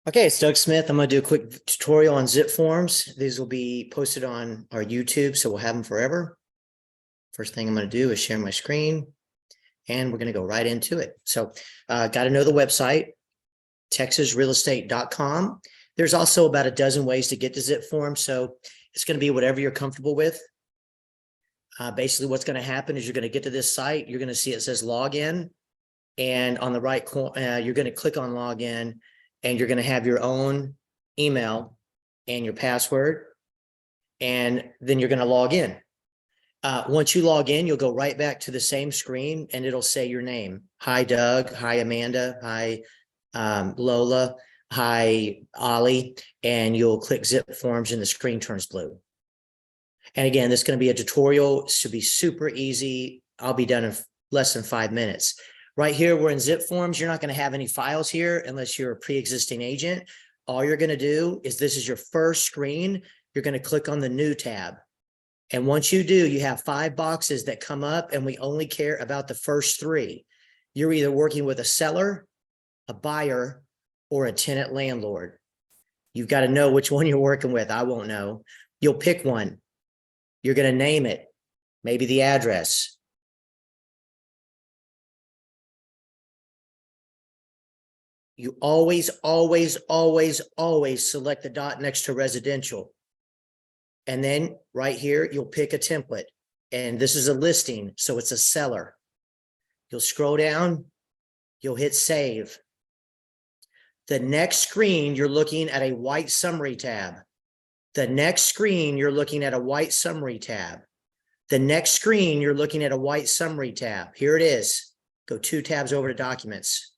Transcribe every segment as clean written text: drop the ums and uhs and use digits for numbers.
Okay, it's Doug Smith. I'm going to do a quick tutorial on Zipforms. These will be posted on our YouTube, so we'll have them forever. First thing I'm going to do is share my screen, and we're going to go right into it. So, got to know the website, texasrealestate.com. There's also about a dozen ways to get to Zipforms, so it's going to be whatever you're comfortable with. Basically, what's going to happen is you're going to get to this site. You're going to see it says login, and on the right corner, you're going to click on login. And you're going to have your own email and your password, and then you're going to log in. Once you log in, you'll go right back to the same screen, and it'll say your name. Hi, Doug. Hi, Amanda. Hi, Lola. Hi, Ollie. And you'll click Zipforms, and the screen turns blue. And again, this is going to be a tutorial. It should be super easy. I'll be done in less than 5 minutes. Right here, we're in Zipforms. You're not going to have any files here unless you're a pre-existing agent. All you're going to do is, this is your first screen. You're going to click on the New tab. And once you do, you have 5 boxes that come up, and we only care about the first 3. You're either working with a seller, a buyer, or a tenant landlord. You've got to know which one you're working with. I won't know. You'll pick one. You're going to name it, maybe the address. You always select the dot next to residential. And then right here, you'll pick a template. And this is a listing, so it's a seller. You'll scroll down, you'll hit save. The next screen, you're looking at a white summary tab. The next screen, you're looking at a white summary tab. The next screen, you're looking at a white summary tab. Here it is. Go 2 tabs over to documents.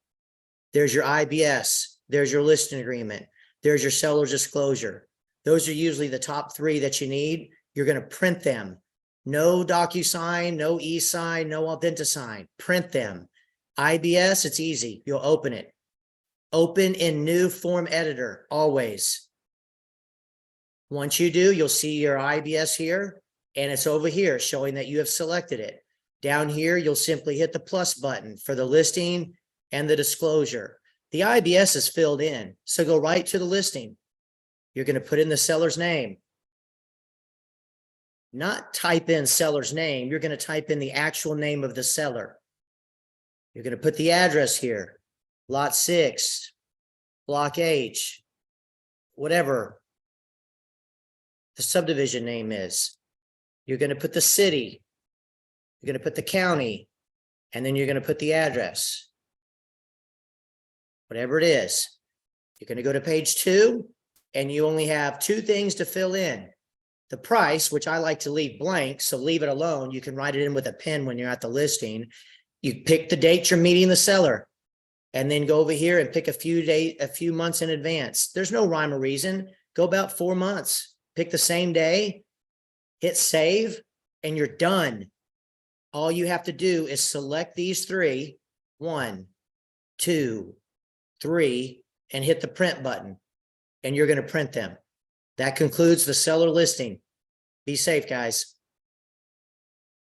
There's your IBS. There's your listing agreement. There's your seller's disclosure. Those are usually the top 3 that you need. You're going to print them. No DocuSign, no e-sign, no AuthentiSign. Print them. IBS, it's easy. You'll open it. Open in new form editor, always. Once you do, you'll see your IBS here, and it's over here showing that you have selected it. Down here, you'll simply hit the plus button for the listing and the disclosure. The IBS is filled in, so go right to the listing. You're going to put in the seller's name. Not type in seller's name. You're going to type in the actual name of the seller. You're going to put the address here. Lot 6, Block H, whatever the subdivision name is. You're going to put the city. You're going to put the county. And then you're going to put the address. Whatever it is. You're going to go to page 2, and you only have 2 things to fill in. The price, which I like to leave blank, so leave it alone. You can write it in with a pen when you're at the listing. You pick the date you're meeting the seller, and then go over here and pick a few months in advance. There's no rhyme or reason. Go about 4 months. Pick the same day, hit save, and you're done. All you have to do is select these 3, 1, 2, 3, and hit the print button, and you're going to print them. That concludes the seller listing. Be safe, guys.